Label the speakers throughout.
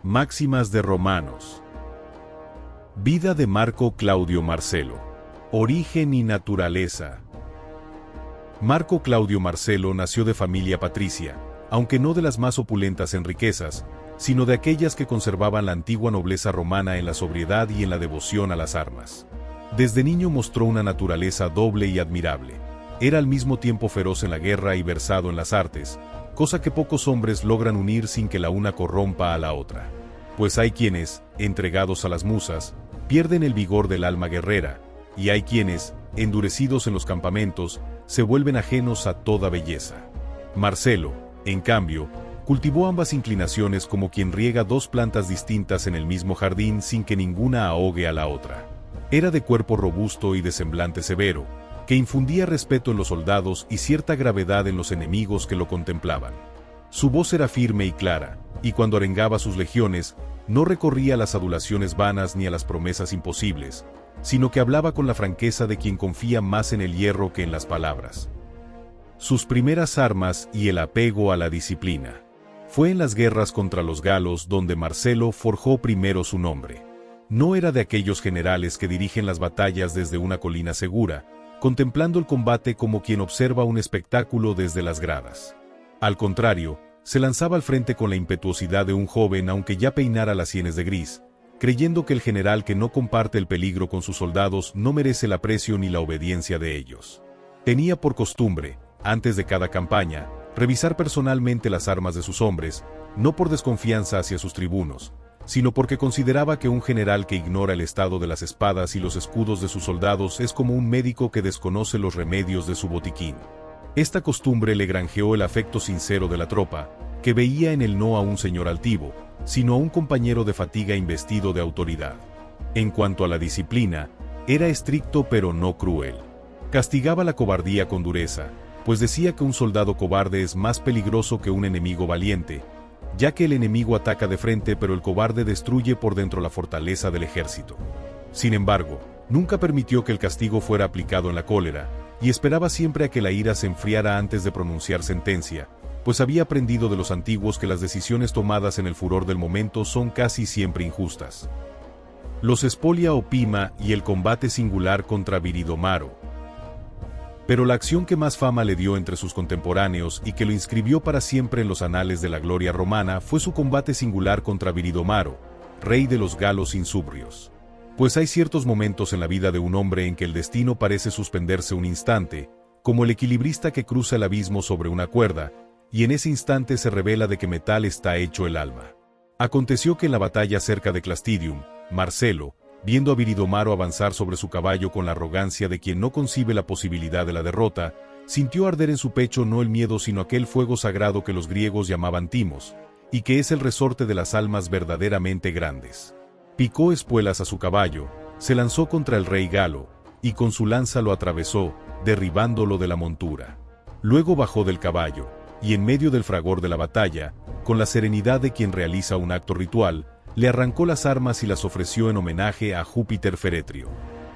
Speaker 1: Máximas de Romanos. Vida de Marco Claudio Marcelo. Origen y naturaleza. Marco Claudio Marcelo nació de familia patricia, aunque no de las más opulentas en riquezas, sino de aquellas que conservaban la antigua nobleza romana en la sobriedad y en la devoción a las armas. Desde niño mostró una naturaleza doble y admirable. Era al mismo tiempo feroz en la guerra y versado en las artes, cosa que pocos hombres logran unir sin que la una corrompa a la otra. Pues hay quienes, entregados a las musas, pierden el vigor del alma guerrera, y hay quienes, endurecidos en los campamentos, se vuelven ajenos a toda belleza. Marcelo, en cambio, cultivó ambas inclinaciones como quien riega dos plantas distintas en el mismo jardín sin que ninguna ahogue a la otra. Era de cuerpo robusto y de semblante severo, que infundía respeto en los soldados y cierta gravedad en los enemigos que lo contemplaban. Su voz era firme y clara, y cuando arengaba sus legiones, no recorría a las adulaciones vanas ni a las promesas imposibles, sino que hablaba con la franqueza de quien confía más en el hierro que en las palabras. Sus primeras armas y el apego a la disciplina. Fue en las guerras contra los galos donde Marcelo forjó primero su nombre. No era de aquellos generales que dirigen las batallas desde una colina segura, contemplando el combate como quien observa un espectáculo desde las gradas. Al contrario, se lanzaba al frente con la impetuosidad de un joven aunque ya peinara las sienes de gris, creyendo que el general que no comparte el peligro con sus soldados no merece el aprecio ni la obediencia de ellos. Tenía por costumbre, antes de cada campaña, revisar personalmente las armas de sus hombres, no por desconfianza hacia sus tribunos, sino porque consideraba que un general que ignora el estado de las espadas y los escudos de sus soldados es como un médico que desconoce los remedios de su botiquín. Esta costumbre le granjeó el afecto sincero de la tropa, que veía en él no a un señor altivo, sino a un compañero de fatiga investido de autoridad. En cuanto a la disciplina, era estricto pero no cruel. Castigaba la cobardía con dureza, pues decía que un soldado cobarde es más peligroso que un enemigo valiente, ya que el enemigo ataca de frente pero el cobarde destruye por dentro la fortaleza del ejército. Sin embargo, nunca permitió que el castigo fuera aplicado en la cólera, y esperaba siempre a que la ira se enfriara antes de pronunciar sentencia, pues había aprendido de los antiguos que las decisiones tomadas en el furor del momento son casi siempre injustas. Los Spolia Opima y el combate singular contra Viridomaro. Pero la acción que más fama le dio entre sus contemporáneos y que lo inscribió para siempre en los anales de la gloria romana fue su combate singular contra Viridomaro, rey de los galos insubrios. Pues hay ciertos momentos en la vida de un hombre en que el destino parece suspenderse un instante, como el equilibrista que cruza el abismo sobre una cuerda, y en ese instante se revela de qué metal está hecho el alma. Aconteció que en la batalla cerca de Clastidium, Marcelo, viendo a Viridomaro avanzar sobre su caballo con la arrogancia de quien no concibe la posibilidad de la derrota, sintió arder en su pecho no el miedo sino aquel fuego sagrado que los griegos llamaban timos, y que es el resorte de las almas verdaderamente grandes. Picó espuelas a su caballo, se lanzó contra el rey galo, y con su lanza lo atravesó, derribándolo de la montura. Luego bajó del caballo, y en medio del fragor de la batalla, con la serenidad de quien realiza un acto ritual, le arrancó las armas y las ofreció en homenaje a Júpiter Feretrio.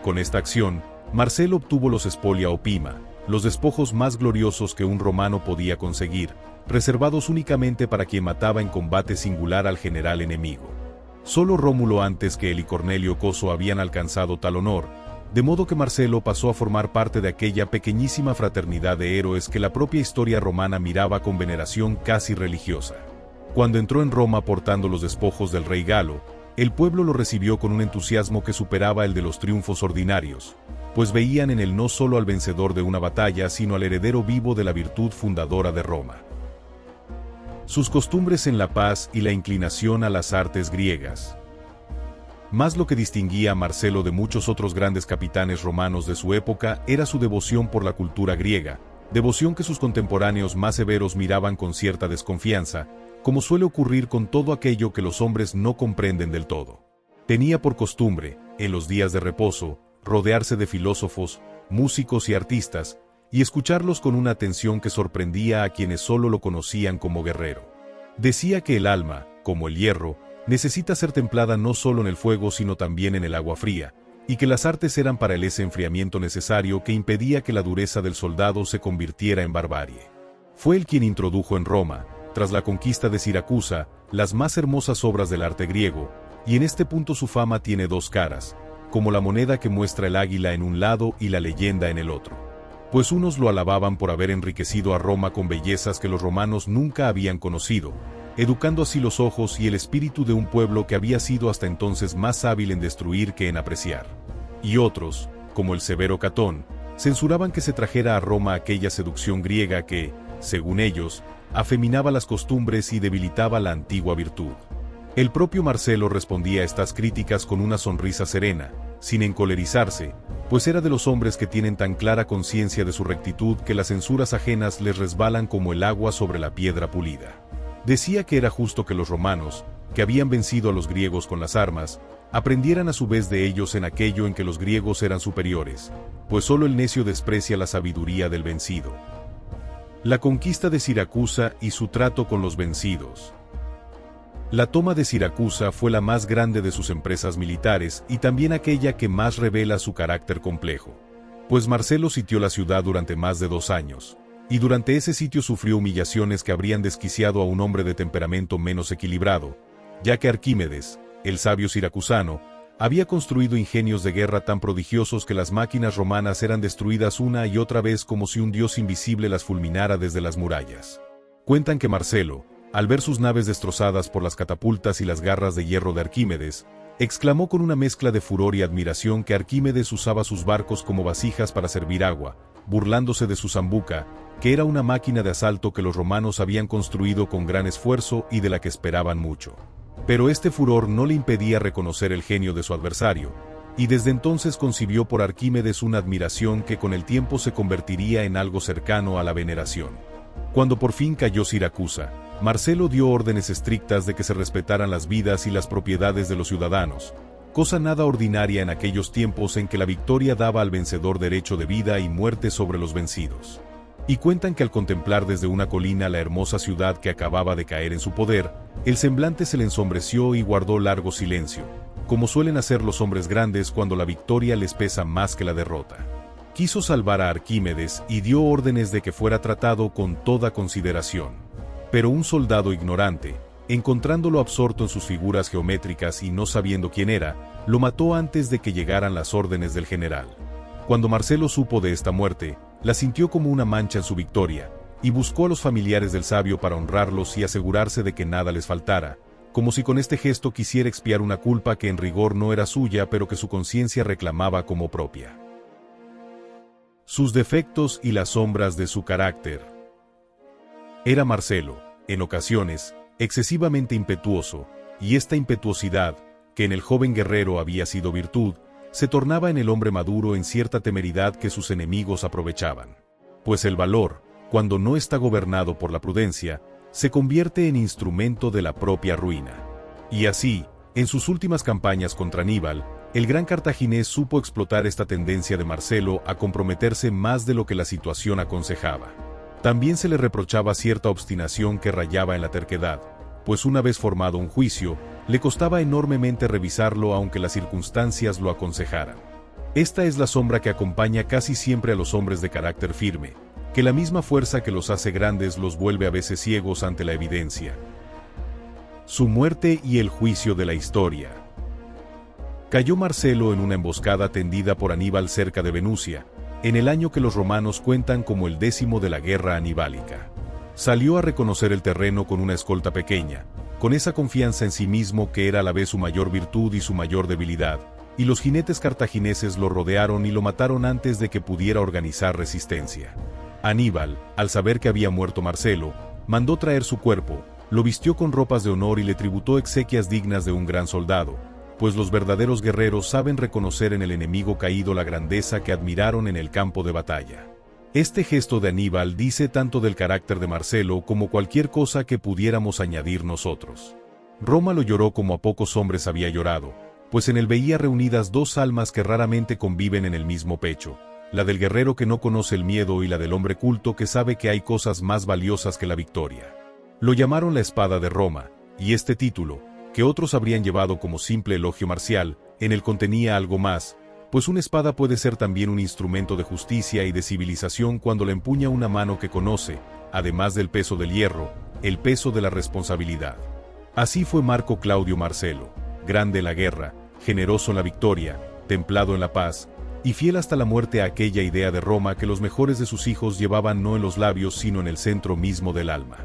Speaker 1: Con esta acción, Marcelo obtuvo los Spolia Opima, los despojos más gloriosos que un romano podía conseguir, reservados únicamente para quien mataba en combate singular al general enemigo. Solo Rómulo antes que él y Cornelio Coso habían alcanzado tal honor, de modo que Marcelo pasó a formar parte de aquella pequeñísima fraternidad de héroes que la propia historia romana miraba con veneración casi religiosa. Cuando entró en Roma portando los despojos del rey galo, el pueblo lo recibió con un entusiasmo que superaba el de los triunfos ordinarios, pues veían en él no solo al vencedor de una batalla sino al heredero vivo de la virtud fundadora de Roma. Sus costumbres en la paz y la inclinación a las artes griegas. Más lo que distinguía a Marcelo de muchos otros grandes capitanes romanos de su época era su devoción por la cultura griega, devoción que sus contemporáneos más severos miraban con cierta desconfianza, como suele ocurrir con todo aquello que los hombres no comprenden del todo. Tenía por costumbre, en los días de reposo, rodearse de filósofos, músicos y artistas, y escucharlos con una atención que sorprendía a quienes solo lo conocían como guerrero. Decía que el alma, como el hierro, necesita ser templada no solo en el fuego sino también en el agua fría, y que las artes eran para él ese enfriamiento necesario que impedía que la dureza del soldado se convirtiera en barbarie. Fue él quien introdujo en Roma, tras la conquista de Siracusa, las más hermosas obras del arte griego, y en este punto su fama tiene dos caras, como la moneda que muestra el águila en un lado y la leyenda en el otro. Pues unos lo alababan por haber enriquecido a Roma con bellezas que los romanos nunca habían conocido, educando así los ojos y el espíritu de un pueblo que había sido hasta entonces más hábil en destruir que en apreciar. Y otros, como el severo Catón, censuraban que se trajera a Roma aquella seducción griega que, según ellos, afeminaba las costumbres y debilitaba la antigua virtud. El propio Marcelo respondía a estas críticas con una sonrisa serena, sin encolerizarse, pues era de los hombres que tienen tan clara conciencia de su rectitud que las censuras ajenas les resbalan como el agua sobre la piedra pulida. Decía que era justo que los romanos, que habían vencido a los griegos con las armas, aprendieran a su vez de ellos en aquello en que los griegos eran superiores, pues solo el necio desprecia la sabiduría del vencido. La conquista de Siracusa y su trato con los vencidos. La toma de Siracusa fue la más grande de sus empresas militares y también aquella que más revela su carácter complejo. Pues Marcelo sitió la ciudad durante más de 2 años, y durante ese sitio sufrió humillaciones que habrían desquiciado a un hombre de temperamento menos equilibrado, ya que Arquímedes, el sabio siracusano, había construido ingenios de guerra tan prodigiosos que las máquinas romanas eran destruidas una y otra vez como si un dios invisible las fulminara desde las murallas. Cuentan que Marcelo, al ver sus naves destrozadas por las catapultas y las garras de hierro de Arquímedes, exclamó con una mezcla de furor y admiración que Arquímedes usaba sus barcos como vasijas para servir agua, burlándose de su zambuca, que era una máquina de asalto que los romanos habían construido con gran esfuerzo y de la que esperaban mucho. Pero este furor no le impedía reconocer el genio de su adversario, y desde entonces concibió por Arquímedes una admiración que con el tiempo se convertiría en algo cercano a la veneración. Cuando por fin cayó Siracusa, Marcelo dio órdenes estrictas de que se respetaran las vidas y las propiedades de los ciudadanos, cosa nada ordinaria en aquellos tiempos en que la victoria daba al vencedor derecho de vida y muerte sobre los vencidos. Y cuentan que al contemplar desde una colina la hermosa ciudad que acababa de caer en su poder, el semblante se le ensombreció y guardó largo silencio, como suelen hacer los hombres grandes cuando la victoria les pesa más que la derrota. Quiso salvar a Arquímedes y dio órdenes de que fuera tratado con toda consideración. Pero un soldado ignorante, encontrándolo absorto en sus figuras geométricas y no sabiendo quién era, lo mató antes de que llegaran las órdenes del general. Cuando Marcelo supo de esta muerte, la sintió como una mancha en su victoria, y buscó a los familiares del sabio para honrarlos y asegurarse de que nada les faltara, como si con este gesto quisiera expiar una culpa que en rigor no era suya pero que su conciencia reclamaba como propia. Sus defectos y las sombras de su carácter. Era Marcelo, en ocasiones, excesivamente impetuoso, y esta impetuosidad, que en el joven guerrero había sido virtud, se tornaba en el hombre maduro en cierta temeridad que sus enemigos aprovechaban. Pues el valor, cuando no está gobernado por la prudencia, se convierte en instrumento de la propia ruina. Y así, en sus últimas campañas contra Aníbal, el gran cartaginés supo explotar esta tendencia de Marcelo a comprometerse más de lo que la situación aconsejaba. También se le reprochaba cierta obstinación que rayaba en la terquedad, pues una vez formado un juicio, le costaba enormemente revisarlo aunque las circunstancias lo aconsejaran. Esta es la sombra que acompaña casi siempre a los hombres de carácter firme, que la misma fuerza que los hace grandes los vuelve a veces ciegos ante la evidencia. Su muerte y el juicio de la historia. Cayó Marcelo en una emboscada tendida por Aníbal cerca de Venusia, en el año que los romanos cuentan como el 10º de la guerra anibálica. Salió a reconocer el terreno con una escolta pequeña, con esa confianza en sí mismo que era a la vez su mayor virtud y su mayor debilidad, y los jinetes cartagineses lo rodearon y lo mataron antes de que pudiera organizar resistencia. Aníbal, al saber que había muerto Marcelo, mandó traer su cuerpo, lo vistió con ropas de honor y le tributó exequias dignas de un gran soldado, pues los verdaderos guerreros saben reconocer en el enemigo caído la grandeza que admiraron en el campo de batalla. Este gesto de Aníbal dice tanto del carácter de Marcelo como cualquier cosa que pudiéramos añadir nosotros. Roma lo lloró como a pocos hombres había llorado, pues en él veía reunidas dos almas que raramente conviven en el mismo pecho, la del guerrero que no conoce el miedo y la del hombre culto que sabe que hay cosas más valiosas que la victoria. Lo llamaron la espada de Roma, y este título, que otros habrían llevado como simple elogio marcial, en él contenía algo más, pues una espada puede ser también un instrumento de justicia y de civilización cuando la empuña una mano que conoce, además del peso del hierro, el peso de la responsabilidad. Así fue Marco Claudio Marcelo, grande en la guerra, generoso en la victoria, templado en la paz, y fiel hasta la muerte a aquella idea de Roma que los mejores de sus hijos llevaban no en los labios sino en el centro mismo del alma.